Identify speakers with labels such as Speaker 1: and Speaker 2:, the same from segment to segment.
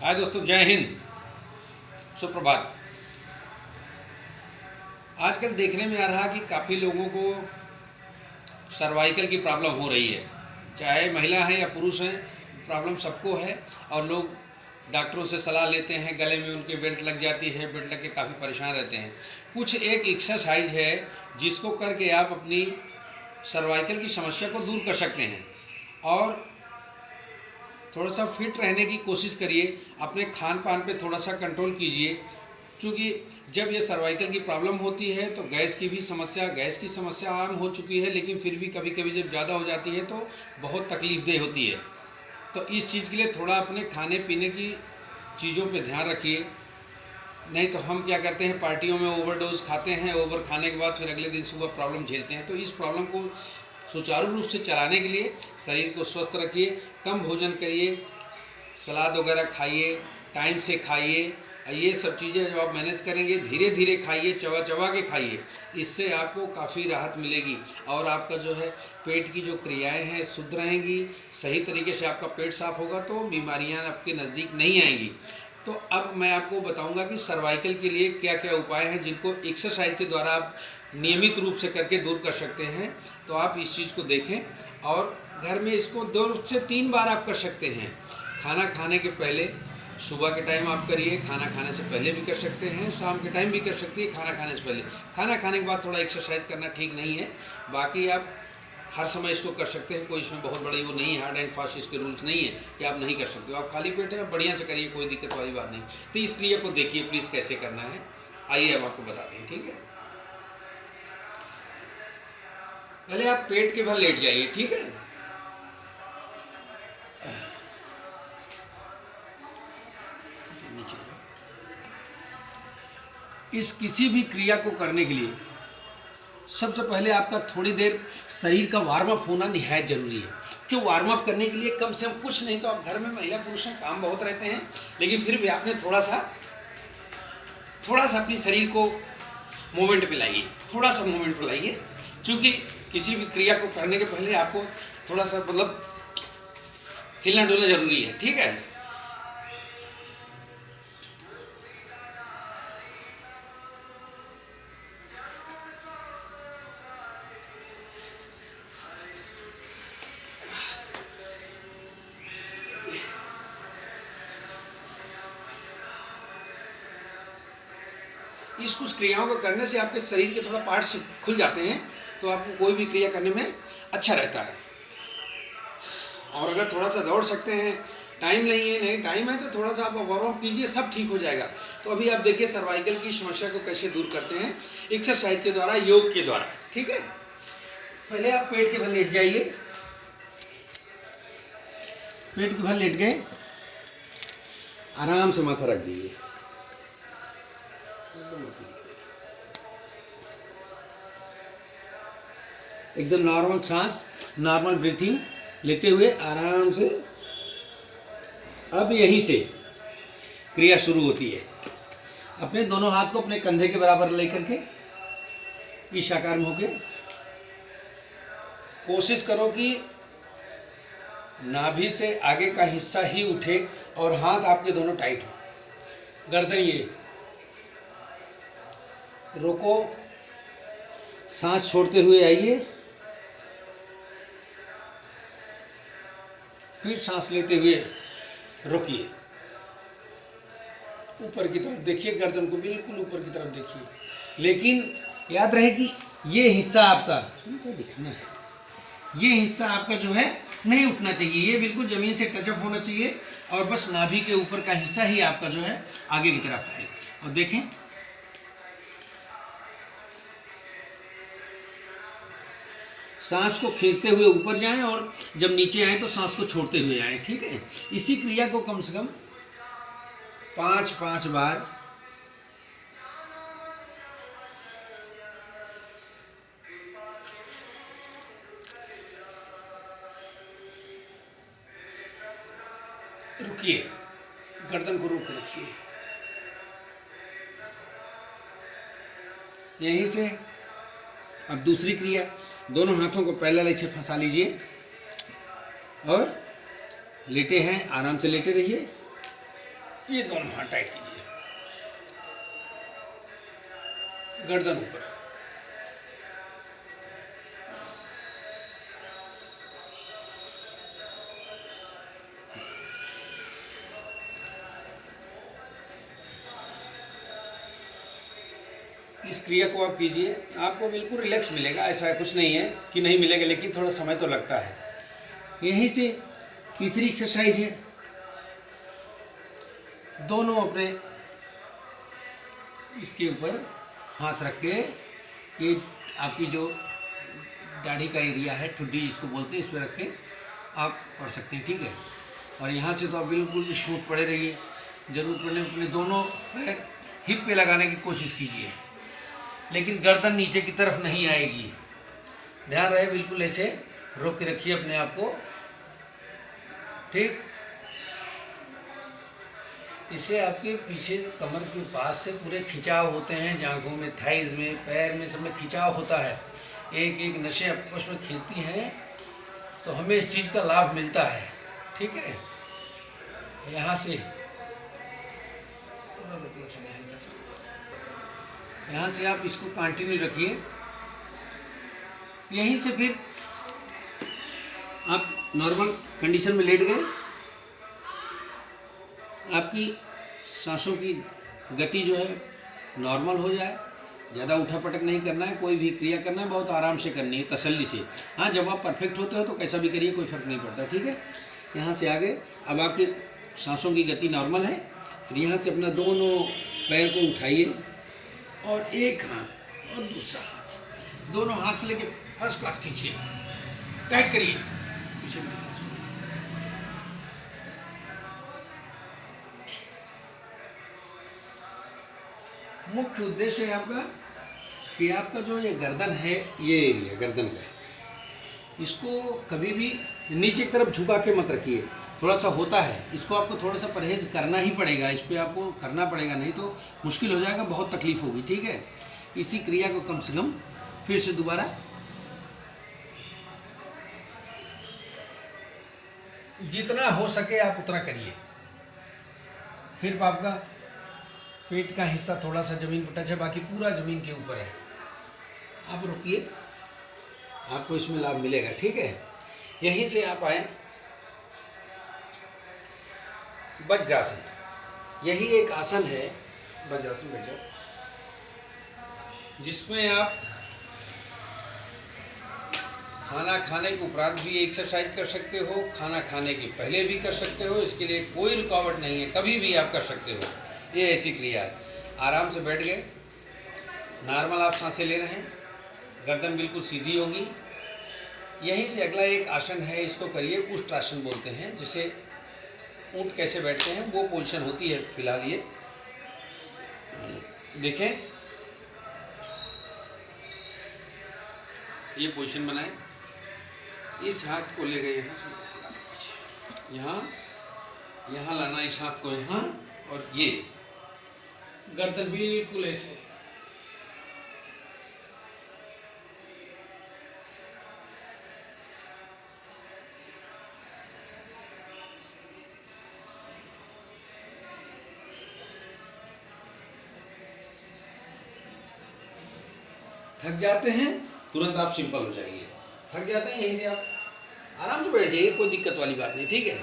Speaker 1: हाय दोस्तों, जय हिंद, सुप्रभात। आजकल देखने में आ रहा कि काफ़ी लोगों को सर्वाइकल की प्रॉब्लम हो रही है। चाहे महिला हैं या पुरुष हैं, प्रॉब्लम सबको है। और लोग डॉक्टरों से सलाह लेते हैं, गले में उनके बेल्ट लग जाती है, बेल्ट लग के काफ़ी परेशान रहते हैं। कुछ एक एक्सरसाइज है जिसको करके आप अपनी सर्वाइकल की समस्या को दूर कर सकते हैं और थोड़ा सा फिट रहने की कोशिश करिए। अपने खान पान पे थोड़ा सा कंट्रोल कीजिए, क्योंकि जब ये सर्वाइकल की प्रॉब्लम होती है तो गैस की समस्या आम हो चुकी है, लेकिन फिर भी कभी कभी जब ज़्यादा हो जाती है तो बहुत तकलीफ़देह होती है। तो इस चीज़ के लिए थोड़ा अपने खाने पीने की चीज़ों पे ध्यान रखिए। नहीं तो हम क्या करते हैं, पार्टियों में ओवरडोज खाते हैं, ओवर खाने के बाद फिर अगले दिन सुबह प्रॉब्लम झेलते हैं। तो इस प्रॉब्लम को सुचारू रूप से चलाने के लिए शरीर को स्वस्थ रखिए, कम भोजन करिए, सलाद वगैरह खाइए, टाइम से खाइए। ये सब चीज़ें जब आप मैनेज करेंगे, धीरे धीरे खाइए, चबा चबा के खाइए, इससे आपको काफ़ी राहत मिलेगी और आपका जो है पेट की जो क्रियाएं हैं शुद्ध रहेंगी। सही तरीके से आपका पेट साफ होगा तो बीमारियां आपके नज़दीक नहीं आएंगी। तो अब मैं आपको बताऊंगा कि सर्वाइकल के लिए क्या क्या उपाय हैं जिनको एक्सरसाइज के द्वारा आप नियमित रूप से करके दूर कर सकते हैं। तो आप इस चीज़ को देखें और घर में इसको 2 से 3 बार आप कर सकते हैं। खाना खाने के पहले, सुबह के टाइम आप करिए, खाना खाने से पहले भी कर सकते हैं, शाम के टाइम भी कर सकती है, खाना खाने से पहले। खाना खाने के बाद थोड़ा एक्सरसाइज करना ठीक नहीं है, बाकी आप हर समय इसको कर सकते हैं। कोई इसमें बहुत बड़ी वो नहीं है, हार्ड एंड फास्ट इसके रूल्स नहीं है कि आप नहीं कर सकते हो। आप खाली पेट है, बढ़िया से करिए, कोई दिक्कत वाली बात नहीं। तो इस क्रिया को देखिए प्लीज़ कैसे करना है। आइए अब आपको बताते हैं, ठीक है। पहले आप पेट के बल लेट जाइए, ठीक है। इस किसी भी क्रिया को करने के लिए सबसे पहले आपका थोड़ी देर शरीर का वार्म अप होना निहायत जरूरी है। जो वार्म अप करने के लिए कम से कम कुछ नहीं तो आप घर में महिला पुरुष हैं, काम बहुत रहते हैं, लेकिन फिर भी आपने थोड़ा सा अपने शरीर को मूवमेंट पे लाइए, थोड़ा सा मूवमेंट पे लाइए। क्योंकि किसी भी क्रिया को करने के पहले आपको थोड़ा सा हिलना डुलना जरूरी है, ठीक है। इस कुछ क्रियाओं को करने से आपके शरीर के थोड़ा पार्ट्स खुल जाते हैं, तो आपको कोई भी क्रिया करने में अच्छा रहता है। और अगर थोड़ा सा दौड़ सकते हैं, टाइम नहीं टाइम है तो थोड़ा सा आप वार्म अप कीजिए, सब ठीक हो जाएगा। तो अभी आप देखिए सर्वाइकल की समस्या को कैसे दूर करते हैं, एक्सरसाइज के द्वारा, योग के द्वारा, ठीक है। पहले आप पेट के बल लेट जाइए, पेट के बल लेट गए, आराम से माथा रख दीजिए, एकदम नॉर्मल सांस, नॉर्मल ब्रीथिंग लेते हुए आराम से। अब यहीं से क्रिया शुरू होती है। अपने दोनों हाथ को अपने कंधे के बराबर लेकर के इस आकार में होके कोशिश करो कि नाभि से आगे का हिस्सा ही उठे और हाथ आपके दोनों टाइट हो। गर्दन ये रोको, सांस छोड़ते हुए आइए, फिर सांस लेते हुए रोकिए। ऊपर की तरफ देखिए, गर्दन को बिल्कुल ऊपर की तरफ देखिए, लेकिन याद रहे कि ये हिस्सा आपका तो दिखाना है, ये हिस्सा आपका जो है नहीं उठना चाहिए, ये बिल्कुल जमीन से टचअप होना चाहिए और बस नाभि के ऊपर का हिस्सा ही आपका जो है आगे की तरफ आए। और देखें, सांस को खींचते हुए ऊपर जाएं और जब नीचे आए तो सांस को छोड़ते हुए आए, ठीक है। इसी क्रिया को कम से कम 5 बार रुकिए, गर्दन को रोक रखिए, यहीं से। अब दूसरी क्रिया, दोनों हाथों को पैरेलल ऐसे फंसा लीजिए और लेटे हैं, आराम से लेटे रहिए। ये दोनों हाथ टाइट कीजिए, गर्दन ऊपर। इस क्रिया को आप कीजिए, आपको बिल्कुल रिलैक्स मिलेगा। ऐसा कुछ नहीं है कि नहीं मिलेगा, लेकिन थोड़ा समय तो लगता है। यहीं से तीसरी एक्सरसाइज है, दोनों अपने इसके ऊपर हाथ रख के, ये आपकी जो दाढ़ी का एरिया है, ठुड्डी जिसको बोलते हैं, इस पर रख के आप पढ़ सकते हैं, ठीक है। और यहाँ से तो आप बिल्कुल स्मूथ पड़े रहिए। जरूरत पड़ने अपने दोनों पैर हिप पे लगाने की कोशिश कीजिए, लेकिन गर्दन नीचे की तरफ नहीं आएगी। ध्यान रहे, बिल्कुल ऐसे रोक के रखिए अपने आप को, ठीक। इससे आपके पीछे कमर के पास से पूरे खिंचाव होते हैं, जांघों में, थाइज में, पैर में, सब में खिंचाव होता है। एक एक नसें आपस में खींचती हैं, तो हमें इस चीज़ का लाभ मिलता है, ठीक है। यहाँ से आप इसको कंटिन्यू रखिए। यहीं से फिर आप नॉर्मल कंडीशन में लेट गए, आपकी सांसों की गति जो है नॉर्मल हो जाए। ज़्यादा उठा पटक नहीं करना है, कोई भी क्रिया करना है बहुत आराम से करनी है, तसल्ली से। हाँ, जब आप परफेक्ट होते हो तो कैसा भी करिए, कोई फ़र्क नहीं पड़ता, ठीक है। यहाँ से आगे अब आपकी सांसों की गति नॉर्मल है। फिर यहाँ से अपना दोनों पैर को उठाइए और एक हाथ और दूसरा हाथ, दोनों हाथ से लेके फर्स्ट क्लास खींचिए, टाइट करिए पीछे। मुख्य उद्देश्य है आपका कि आपका जो ये गर्दन है, ये एरिया गर्दन का, इसको कभी भी नीचे की तरफ झुका के मत रखिए। थोड़ा सा होता है, इसको आपको थोड़ा सा परहेज करना ही पड़ेगा, इस पर आपको करना पड़ेगा, नहीं तो मुश्किल हो जाएगा, बहुत तकलीफ होगी, ठीक है। इसी क्रिया को कम से कम फिर से दोबारा जितना हो सके आप उतना करिए। सिर्फ आपका पेट का हिस्सा थोड़ा सा जमीन पर टच है, बाकी पूरा जमीन के ऊपर है। आप रुकिए, आपको इसमें लाभ मिलेगा, ठीक है। यहीं से आप आए वज्रासन। यही एक आसन है, वज्रासन बैठ जाओ, जिसमें आप खाना खाने के उपरांत भी एक्सरसाइज कर सकते हो, खाना खाने के पहले भी कर सकते हो। इसके लिए कोई रुकावट नहीं है, कभी भी आप कर सकते हो। ये ऐसी क्रिया है। आराम से बैठ गए, नॉर्मल आप सांसें ले रहे हैं, गर्दन बिल्कुल सीधी होगी। यहीं से अगला एक आसन है, इसको करिए, उष्ट्रासन बोलते हैं, जिसे ऊँट कैसे बैठते हैं वो पोजीशन होती है। फिलहाल ये देखें, ये पोजीशन बनाएं, इस हाथ को ले गए यहाँ, यहाँ लाना इस हाथ को यहाँ, और ये गर्दन बिल्कुल ऐसे। थक जाते हैं तुरंत आप सिंपल हो जाइए, थक जाते हैं यहीं से आप आराम से बैठ जाइए, कोई दिक्कत वाली बात नहीं, ठीक है।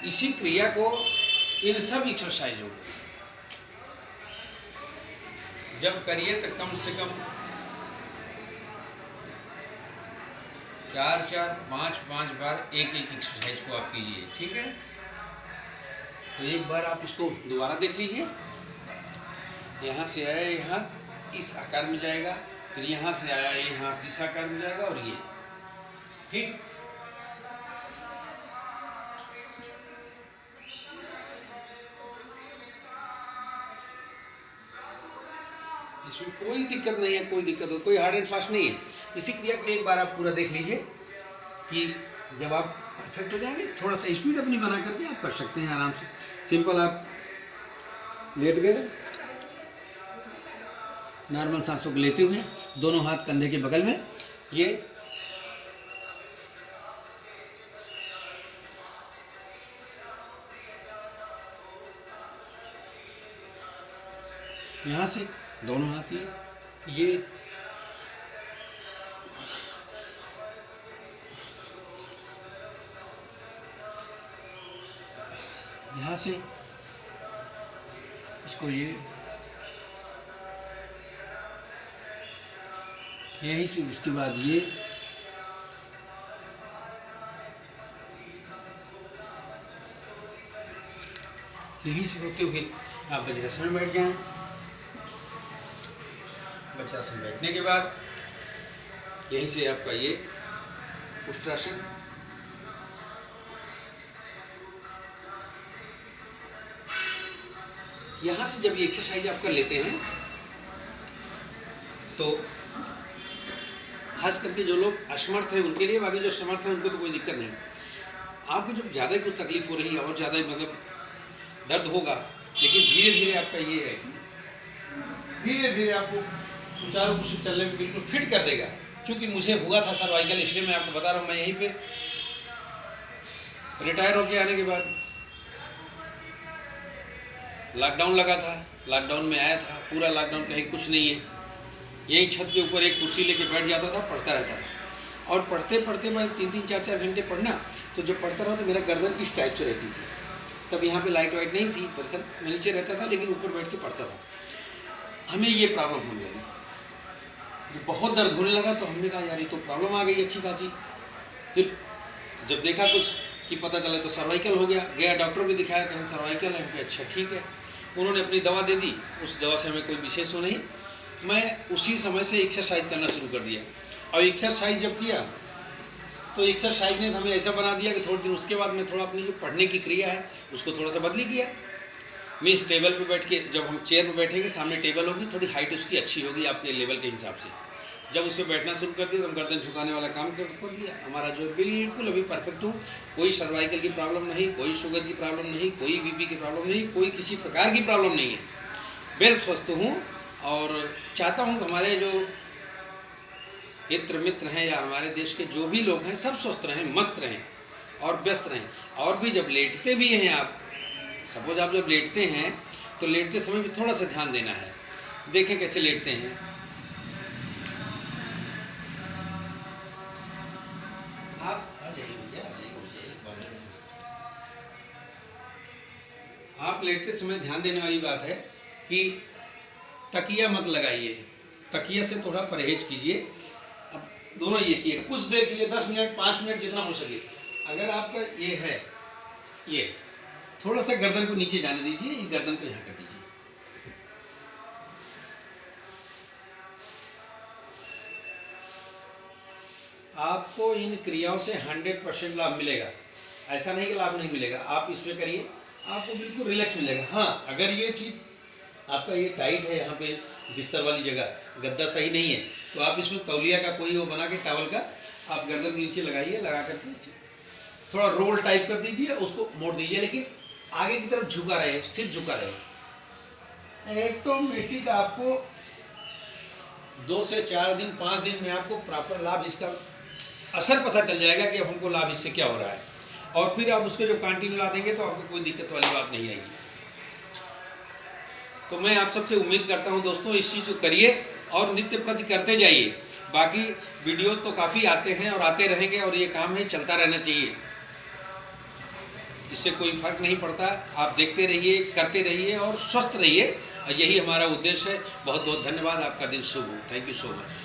Speaker 1: इसी क्रिया को इन सब एक्सरसाइजों को जब करिए तो कम से कम 4-4, 5-5 बार एक एक एक्सरसाइज को आप कीजिए, ठीक है। तो एक बार आप इसको दोबारा देख लीजिए। यहाँ से आया ये हाथ इस आकार में जाएगा, फिर यहाँ से आया ये हाथ इस आकार में जाएगा, और ये, ठीक। इसमें कोई दिक्कत नहीं है, कोई दिक्कत हो, कोई हार्ड एंड फास्ट नहीं है। इसी क्रिया को एक बार आप पूरा देख लीजिए कि जब आप परफेक्ट हो जाएंगे, थोड़ा सा स्पीड अपनी बना करके आप कर सकते हैं आराम से। सिंपल आप लेट गए, नॉर्मल सांसों को लेते हुए, दोनों हाथ कंधे के बगल में, ये यहाँ से दोनों हाथ ये यहाँ से इसको यही से, उसके बाद ये यही से होते हुए आप वज्रासन में बैठ जाएं। वज्रासन बैठने के बाद यहीं से आपका ये उष्ट्रासन, यहाँ से जब ये एक्सरसाइज आप कर लेते हैं तो खास करके जो लोग असमर्थ हैं उनके लिए, बाकी जो समर्थ हैं उनको तो कोई दिक्कत नहीं। आपको जब ज़्यादा ही कुछ तकलीफ हो रही है और ज़्यादा ही मतलब दर्द होगा, लेकिन धीरे धीरे आपका ये है धीरे धीरे आपको सुचारू रूप से चलने में बिल्कुल फिट कर देगा। क्योंकि मुझे हुआ था सर्वाइकल, इसलिए मैं आपको बता रहा हूँ। मैं यहीं पे रिटायर होके आने के बाद लॉकडाउन लगा था, लॉकडाउन में आया था, पूरा लॉकडाउन कहीं कुछ नहीं है, यही छत के ऊपर एक कुर्सी लेके बैठ जाता था, पढ़ता रहता था। और पढ़ते पढ़ते मैं 3-3, 4-4 घंटे पढ़ना, तो जब पढ़ता रहा तो मेरा गर्दन इस टाइप से रहती थी। तब यहाँ पे लाइट वाइट नहीं थी, दरअसल मैं नीचे रहता था लेकिन ऊपर बैठ के पढ़ता था। हमें ये प्रॉब्लम होने लगी, जब बहुत दर्द होने लगा तो हमने कहा यार ये तो प्रॉब्लम आ गई अच्छी खासी। फिर जब देखा कुछ कि पता चला तो सर्वाइकल हो गया डॉक्टर को दिखाया, कहीं सर्वाइकल है। अच्छा ठीक है, उन्होंने अपनी दवा दे दी, उस दवा से हमें कोई विशेष हो नहीं। मैं उसी समय से एक्सरसाइज करना शुरू कर दिया, और एक्सरसाइज जब किया तो एक्सरसाइज ने हमें ऐसा बना दिया कि थोड़े दिन उसके बाद मैं थोड़ा अपनी जो पढ़ने की क्रिया है उसको थोड़ा सा बदली किया। मैं इस टेबल पे बैठ के, जब हम चेयर पे बैठेंगे सामने टेबल होगी, थोड़ी हाइट उसकी अच्छी होगी आपके लेवल के हिसाब से। जब उसे बैठना शुरू कर दिया तो हम गर्दन झुकाने वाला काम कर दिया। हमारा जो बिल्कुल अभी परफेक्ट हूँ, कोई सर्वाइकल की प्रॉब्लम नहीं, कोई शुगर की प्रॉब्लम नहीं, कोई बीपी की प्रॉब्लम नहीं, कोई किसी प्रकार की प्रॉब्लम नहीं है, बिल्कुल स्वस्थ हूँ। और चाहता हूँ कि हमारे जो हित मित्र हैं या हमारे देश के जो भी लोग हैं सब स्वस्थ रहें, मस्त रहें और व्यस्त रहें। और भी जब लेटते भी हैं आप, सपोज आप जब लेटते हैं तो लेटते समय भी थोड़ा सा ध्यान देना है। देखें कैसे लेटते हैं। आप आ जाइए भैया, आप लेटते समय ध्यान देने वाली बात है कि तकिया मत लगाइए, तकिया से थोड़ा परहेज कीजिए। अब दोनों ये किए कुछ देर के लिए, 10 मिनट 5 मिनट जितना हो सके। अगर आपका ये है, ये थोड़ा सा गर्दन को नीचे जाने दीजिए, ये गर्दन को यहाँ कर दीजिए। आपको इन क्रियाओं से 100% लाभ मिलेगा, ऐसा नहीं कि लाभ नहीं मिलेगा। आप इसमें करिए, आपको बिल्कुल रिलैक्स मिलेगा। हाँ, अगर ये चीज़ आपका ये टाइट है, यहाँ पे बिस्तर वाली जगह गद्दा सही नहीं है, तो आप इसमें तौलिया का कोई वो बना के टॉवल का आप गर्दन के नीचे लगाइए, लगा करके थोड़ा रोल टाइप कर दीजिए, उसको मोड़ दीजिए, लेकिन आगे की तरफ झुका रहे, सिर झुका रहे। ऑटोमेटिक आपको 2 से 4 दिन 5 दिन में आपको प्रॉपर लाभ, इसका असर पता चल जाएगा कि अब हमको लाभ इससे क्या हो रहा है। और फिर आप उसको जब कंटिन्यू ला देंगे तो आपको कोई दिक्कत वाली बात नहीं आएगी। तो मैं आप सबसे उम्मीद करता हूं दोस्तों, इस चीज़ को करिए और नित्य प्रति करते जाइए। बाकी वीडियोस तो काफ़ी आते हैं और आते रहेंगे, और ये काम है चलता रहना चाहिए, इससे कोई फर्क नहीं पड़ता। आप देखते रहिए, करते रहिए और स्वस्थ रहिए, और यही हमारा उद्देश्य है। बहुत बहुत धन्यवाद, आपका दिन शुभ हो। Thank you so much.